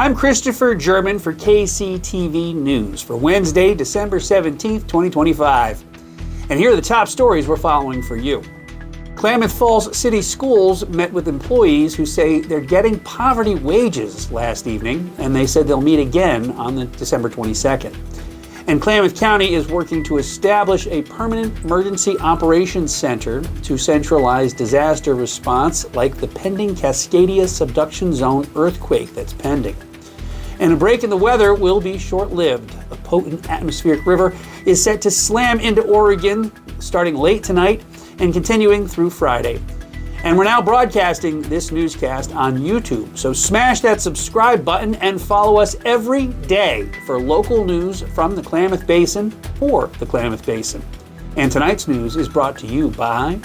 I'm Christopher German for KCTV News for Wednesday, December 17th, 2025. And here are the top stories we're following for you. Klamath Falls City Schools met with employees who say they're getting poverty wages last evening, and they said they'll meet again on the December 22nd. And Klamath County is working to establish a permanent emergency operations center to centralize disaster response like the pending Cascadia subduction zone earthquake that's pending. And a break in the weather will be short-lived. A potent atmospheric river is set to slam into Oregon starting late tonight and continuing through Friday. And we're now broadcasting this newscast on YouTube. So smash that subscribe button and follow us every day for local news from the Klamath Basin for the Klamath Basin. And tonight's news is brought to you by...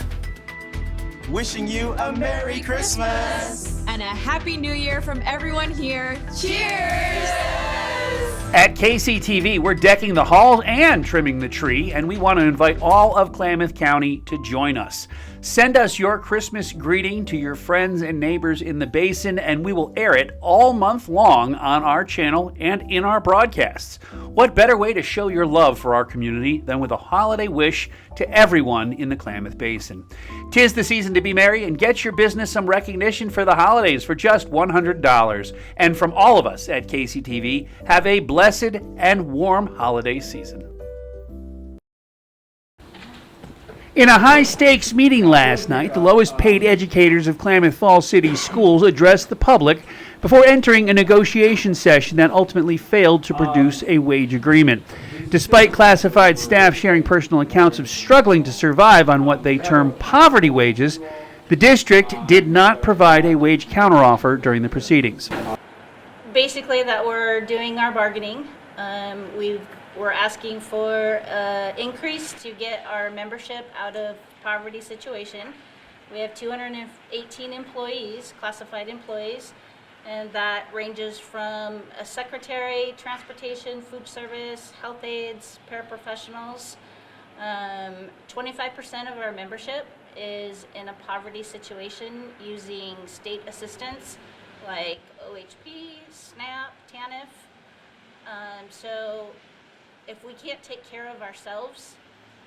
Wishing you a Merry Christmas! And a Happy New Year from everyone here. Cheers! At KCTV, we're decking the halls and trimming the tree, and we want to invite all of Klamath County to join us. Send us your Christmas greeting to your friends and neighbors in the basin, and we will air it all month long on our channel and in our broadcasts. What better way to show your love for our community than with a holiday wish to everyone in the Klamath Basin? 'Tis the season to be merry and get your business some recognition for the holidays for just $100. And from all of us at KCTV, have a blessed and warm holiday season. In a high-stakes meeting last night, the lowest-paid educators of Klamath Falls City Schools addressed the public before entering a negotiation session that ultimately failed to produce a wage agreement. Despite classified staff sharing personal accounts of struggling to survive on what they term poverty wages, the district did not provide a wage counteroffer during the proceedings. Basically, that we're doing our bargaining. We're asking for an increase to get our membership out of poverty situation. We have 218 employees, classified employees, and that ranges from a secretary, transportation, food service, health aides, paraprofessionals. 25% of our membership is in a poverty situation using state assistance like OHP, SNAP, TANF. So if we can't take care of ourselves,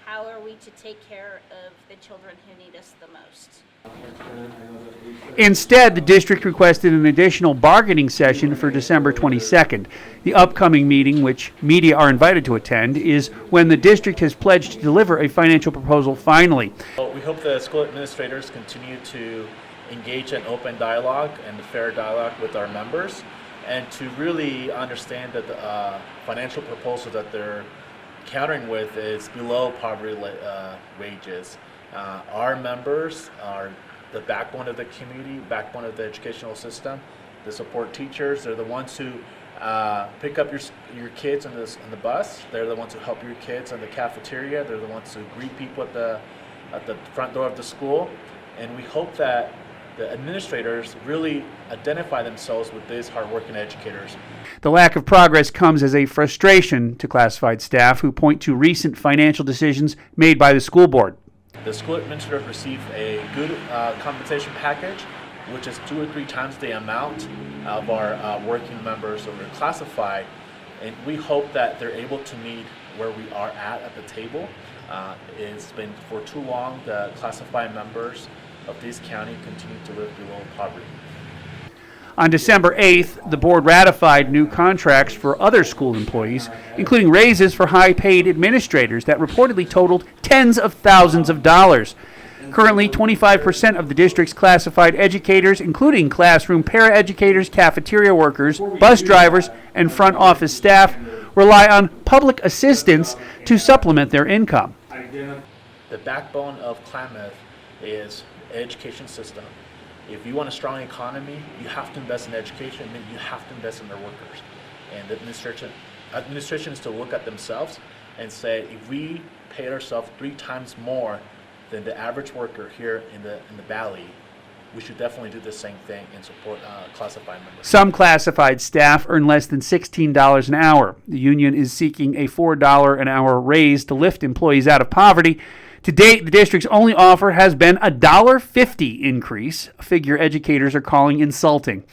how are we to take care of the children who need us the most? Instead, the district requested an additional bargaining session for December 22nd. The upcoming meeting, which media are invited to attend, is when the district has pledged to deliver a financial proposal finally. Well, we hope the school administrators continue to engage in open dialogue and fair dialogue with our members, and to really understand that the financial proposal that they're countering with is below poverty wages. Our members are the backbone of the community, backbone of the educational system. The support teachers, they're the ones who pick up your kids on the bus. They're the ones who help your kids in the cafeteria. They're the ones who greet people at the front door of the school. And we hope that the administrators really identify themselves with these hardworking educators. The lack of progress comes as a frustration to classified staff who point to recent financial decisions made by the school board. The school administrators receive a good compensation package, which is 2 or 3 times the amount of our working members who are classified, and we hope that they're able to meet where we are at the table. It's been for too long the classified members of this county continue to live below poverty. On December 8th, the board ratified new contracts for other school employees, including raises for high-paid administrators that reportedly totaled tens of thousands of dollars. Currently, 25% of the district's classified educators, including classroom paraeducators, cafeteria workers, bus drivers, and front office staff, rely on public assistance to supplement their income. The backbone of Klamath is education system. If you want a strong economy, you have to invest in education, and you have to invest in their workers. And the administration is to look at themselves and say, if we pay ourselves 3 times more than the average worker here in the valley, we should definitely do the same thing and support classified members. Some classified staff earn less than $16 an hour. The union is seeking a $4 an hour raise to lift employees out of poverty. To date, the district's only offer has been a $1.50 increase, a figure educators are calling insulting.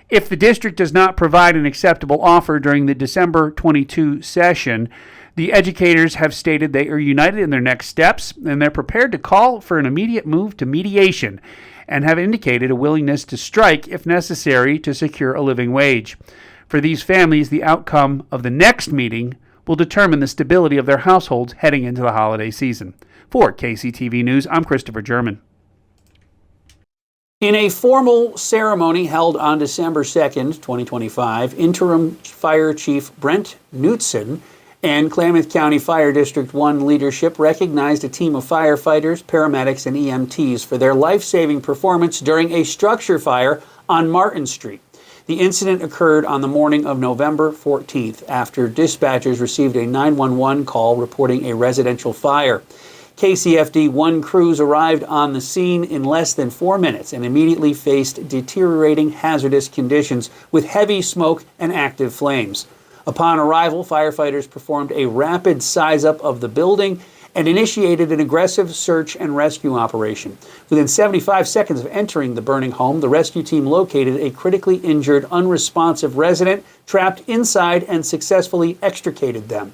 If the district does not provide an acceptable offer during the December 22 session, the educators have stated they are united in their next steps and they're prepared to call for an immediate move to mediation and have indicated a willingness to strike if necessary to secure a living wage. For these families, the outcome of the next meeting will determine the stability of their households heading into the holiday season. For KCTV News, I'm Christopher German. In a formal ceremony held on December 2nd, 2025, Interim Fire Chief Brent Knutson and Klamath County Fire District 1 leadership recognized a team of firefighters, paramedics, and EMTs for their life-saving performance during a structure fire on Martin Street. The incident occurred on the morning of November 14th after dispatchers received a 911 call reporting a residential fire. KCFD 1 crews arrived on the scene in less than 4 minutes and immediately faced deteriorating hazardous conditions with heavy smoke and active flames. Upon arrival, firefighters performed a rapid size-up of the building and initiated an aggressive search and rescue operation. Within 75 seconds of entering the burning home, the rescue team located a critically injured, unresponsive resident trapped inside and successfully extricated them.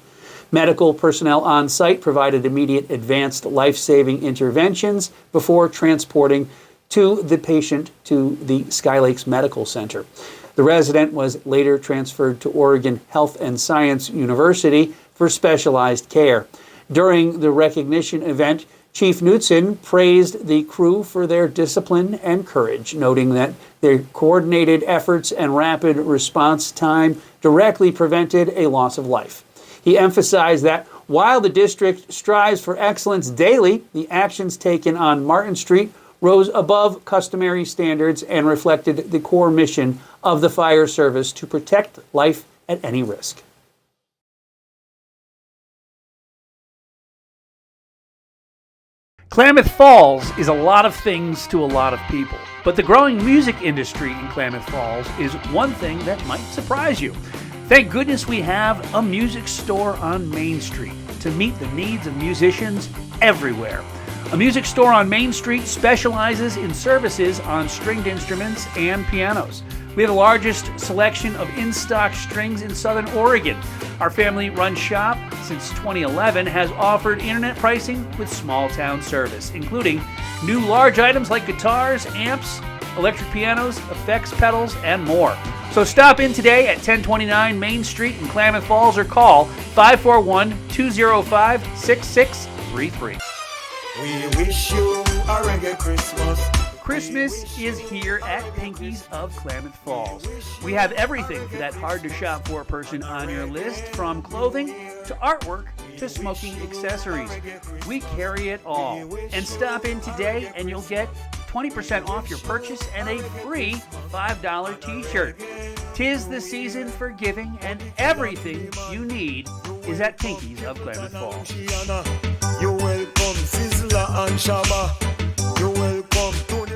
Medical personnel on site provided immediate advanced life-saving interventions before transporting the patient to the Sky Lakes Medical Center. The resident was later transferred to Oregon Health and Science University for specialized care. During the recognition event, Chief Knutson praised the crew for their discipline and courage, noting that their coordinated efforts and rapid response time directly prevented a loss of life. He emphasized that while the district strives for excellence daily, the actions taken on Martin Street rose above customary standards and reflected the core mission of the fire service to protect life at any risk. Klamath Falls is a lot of things to a lot of people, but the growing music industry in Klamath Falls is one thing that might surprise you. Thank goodness we have a music store on Main Street to meet the needs of musicians everywhere. A music store on Main Street specializes in services on stringed instruments and pianos. We have the largest selection of in-stock strings in Southern Oregon. Our family-run shop since 2011 has offered internet pricing with small-town service, including new large items like guitars, amps, electric pianos, effects pedals, and more. So stop in today at 1029 Main Street in Klamath Falls or call 541-205-6633. We wish you a reggae Christmas. Christmas is here at Pinky's of Klamath Falls. We have everything for that hard-to-shop-for person on your list, from clothing to artwork to smoking accessories. We carry it all. And stop in today and you'll get 20% off your purchase and a free $5 t-shirt. 'Tis the season for giving, and everything you need is at Pinky's of Klamath Falls. You're welcome, Sizzler and Shabba. You're welcome to the...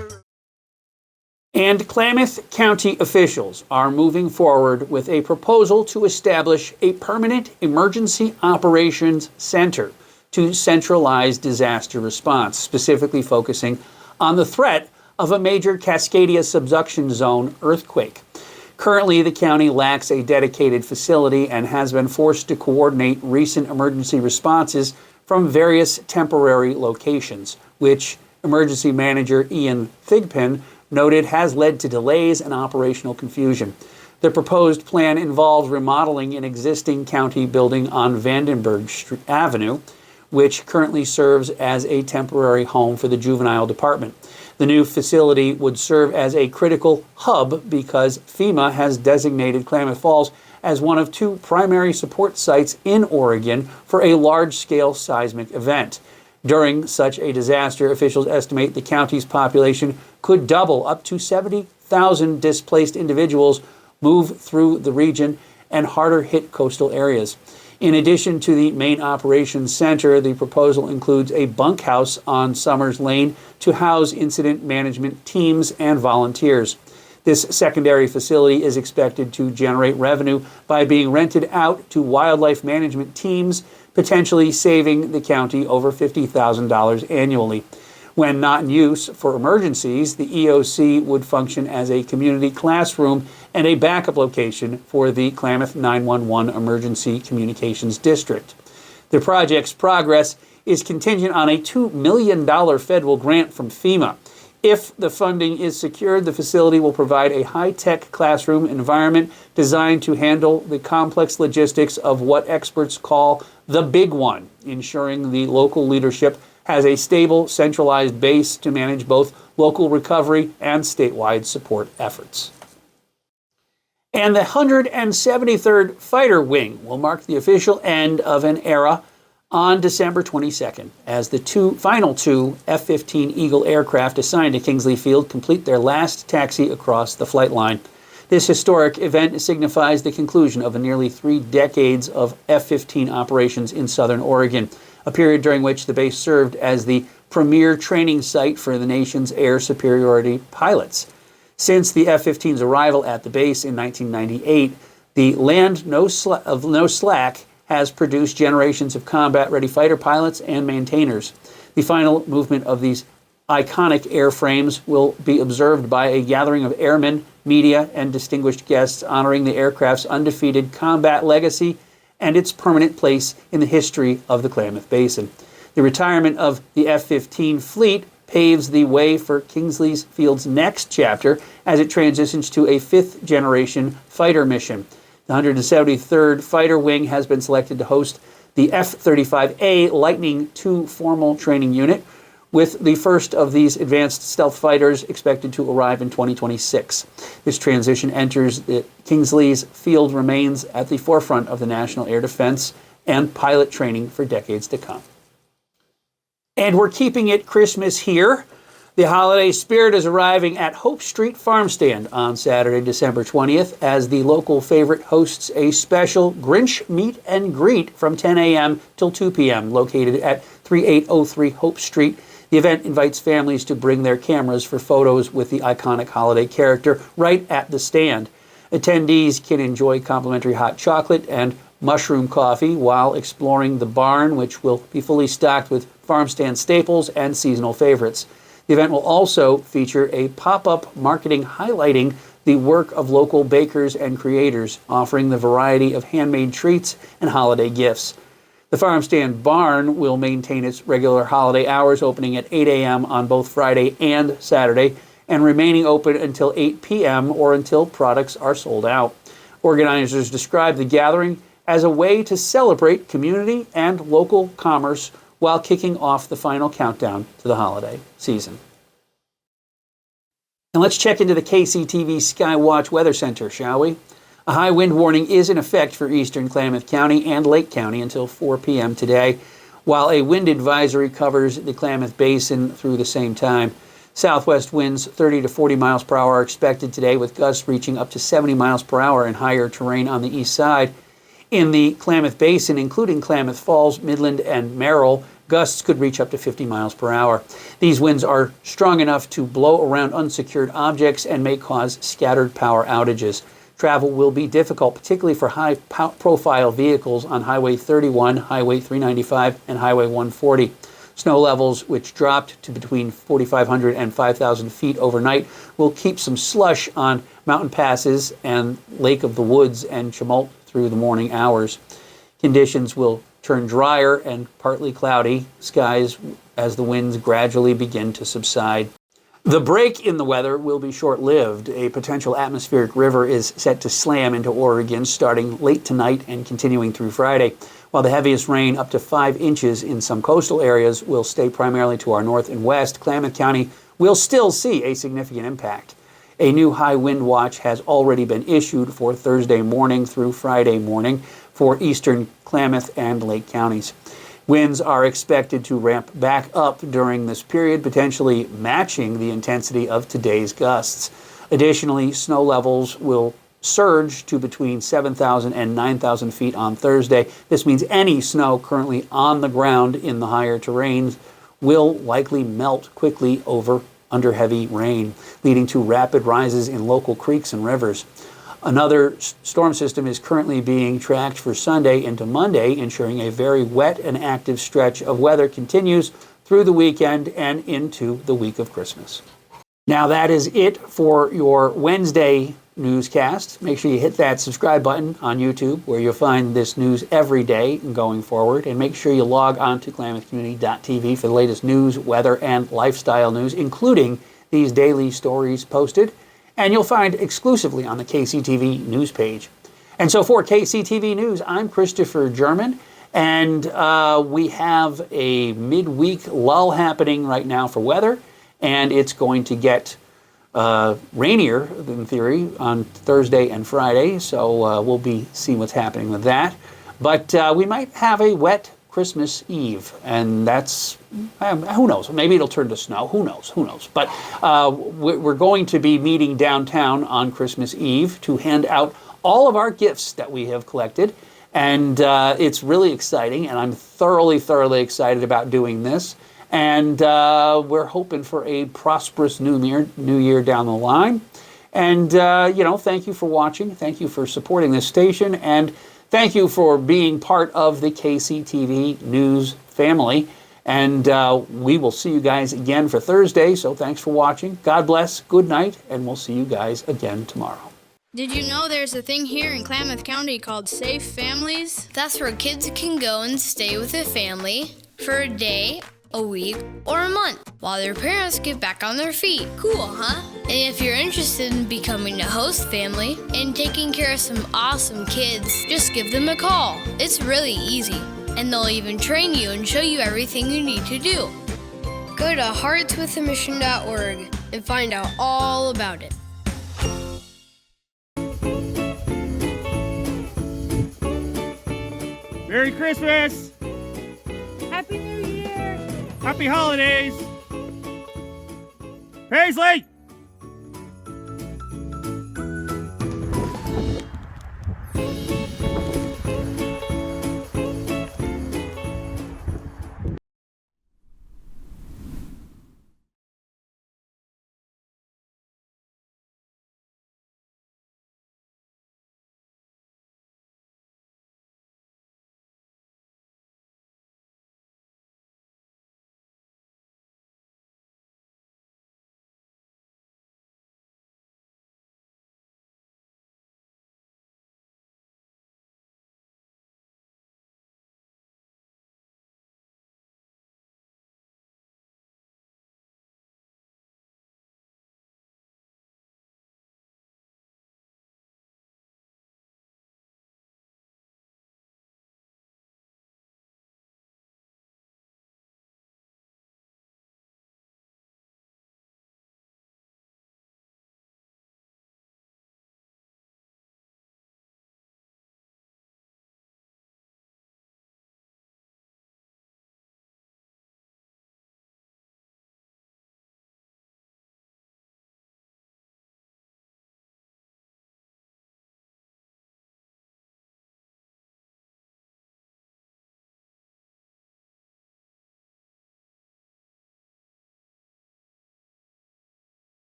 And Klamath County officials are moving forward with a proposal to establish a permanent emergency operations center to centralize disaster response, specifically focusing on the threat of a major Cascadia subduction zone earthquake. Currently, the county lacks a dedicated facility and has been forced to coordinate recent emergency responses from various temporary locations, which Emergency Manager Ian Thigpen noted has led to delays and operational confusion. The proposed plan involves remodeling an existing county building on Vandenberg Avenue, which currently serves as a temporary home for the juvenile department. The new facility would serve as a critical hub because FEMA has designated Klamath Falls as one of 2 primary support sites in Oregon for a large-scale seismic event. During such a disaster, officials estimate the county's population could double. Up to 70,000 displaced individuals move through the region and harder-hit coastal areas. In addition to the main operations center, the proposal includes a bunkhouse on Summers Lane to house incident management teams and volunteers. This secondary facility is expected to generate revenue by being rented out to wildlife management teams, potentially saving the county over $50,000 annually. When not in use for emergencies, the EOC would function as a community classroom and a backup location for the Klamath 911 Emergency Communications District. The project's progress is contingent on a $2 million federal grant from FEMA. If the funding is secured, the facility will provide a high-tech classroom environment designed to handle the complex logistics of what experts call the big one, ensuring the local leadership has a stable, centralized base to manage both local recovery and statewide support efforts. And the 173rd Fighter Wing will mark the official end of an era on December 22nd, as the final two F-15 Eagle aircraft assigned to Kingsley Field complete their last taxi across the flight line. This historic event signifies the conclusion of nearly 3 decades of F-15 operations in southern Oregon, a period during which the base served as the premier training site for the nation's air superiority pilots. Since the F-15's arrival at the base in 1998, the Land No Slack has produced generations of combat-ready fighter pilots and maintainers. The final movement of these iconic airframes will be observed by a gathering of airmen, media, and distinguished guests honoring the aircraft's undefeated combat legacy and its permanent place in the history of the Klamath Basin. The retirement of the F-15 fleet paves the way for Kingsley Field's next chapter as it transitions to a 5th-generation fighter mission. The 173rd Fighter Wing has been selected to host the F-35A Lightning II formal training unit, with the first of these advanced stealth fighters expected to arrive in 2026. This transition enters that Kingsley's Field remains at the forefront of the national air defense and pilot training for decades to come. And we're keeping it Christmas here. The holiday spirit is arriving at Hope Street Farm Stand on Saturday, December 20th, as the local favorite hosts a special Grinch meet and greet from 10 a.m. till 2 p.m. located at 3803 Hope Street. The event invites families to bring their cameras for photos with the iconic holiday character right at the stand. Attendees can enjoy complimentary hot chocolate and mushroom coffee while exploring the barn, which will be fully stocked with farm stand staples and seasonal favorites. The event will also feature a pop-up marketing highlighting the work of local bakers and creators, offering the variety of handmade treats and holiday gifts. The farm stand barn will maintain its regular holiday hours, opening at 8 a.m. on both Friday and Saturday, and remaining open until 8 p.m. or until products are sold out. Organizers describe the gathering as a way to celebrate community and local commerce while kicking off the final countdown to the holiday season. And let's check into the KCTV Skywatch Weather Center, shall we? A high wind warning is in effect for eastern Klamath County and Lake County until 4 p.m. today, while a wind advisory covers the Klamath Basin through the same time. Southwest winds 30 to 40 miles per hour are expected today, with gusts reaching up to 70 miles per hour in higher terrain on the east side. In the Klamath Basin, including Klamath Falls, Midland, and Merrill, gusts could reach up to 50 miles per hour. These winds are strong enough to blow around unsecured objects and may cause scattered power outages. Travel will be difficult, particularly for high-profile vehicles on Highway 31, Highway 395, and Highway 140. Snow levels, which dropped to between 4,500 and 5,000 feet overnight, will keep some slush on mountain passes and Lake of the Woods and Chemult through the morning hours. Conditions will turn drier and partly cloudy skies as the winds gradually begin to subside. The break in the weather will be short-lived. A potential atmospheric river is set to slam into Oregon starting late tonight and continuing through Friday. While the heaviest rain, up to 5 inches in some coastal areas, will stay primarily to our north and west, Klamath County will still see a significant impact. A new high wind watch has already been issued for Thursday morning through Friday morning for eastern Klamath and Lake counties. Winds are expected to ramp back up during this period, potentially matching the intensity of today's gusts. Additionally, snow levels will surge to between 7,000 and 9,000 feet on Thursday. This means any snow currently on the ground in the higher terrains will likely melt quickly under heavy rain, leading to rapid rises in local creeks and rivers. Another storm system is currently being tracked for Sunday into Monday, ensuring a very wet and active stretch of weather continues through the weekend and into the week of Christmas. Now that is it for your Wednesday newscast, make sure you hit that subscribe button on YouTube, where you'll find this news every day and going forward. And make sure you log on to KlamathCommunity.tv for the latest news, weather, and lifestyle news, including these daily stories posted. And you'll find exclusively on the KCTV news page. And so for KCTV News, I'm Christopher German, and we have a midweek lull happening right now for weather, and it's going to get rainier, in theory, on Thursday and Friday, so we'll be seeing what's happening with that. But we might have a wet Christmas Eve, and that's, who knows, maybe it'll turn to snow, who knows. But we're going to be meeting downtown on Christmas Eve to hand out all of our gifts that we have collected, and it's really exciting, and I'm thoroughly excited about doing this. And we're hoping for a prosperous new year down the line. And, thank you for watching. Thank you for supporting this station. And thank you for being part of the KCTV News family. And we will see you guys again for Thursday. So thanks for watching. God bless. Good night. And we'll see you guys again tomorrow. Did you know there's a thing here in Klamath County called Safe Families? That's where kids can go and stay with a family for a day, a week, or a month while their parents get back on their feet. Cool, huh? And if you're interested in becoming a host family and taking care of some awesome kids, just give them a call. It's really easy, and they'll even train you and show you everything you need to do. Go to heartswithamission.org and find out all about it. Merry Christmas! Happy New Year! Happy holidays! Paisley!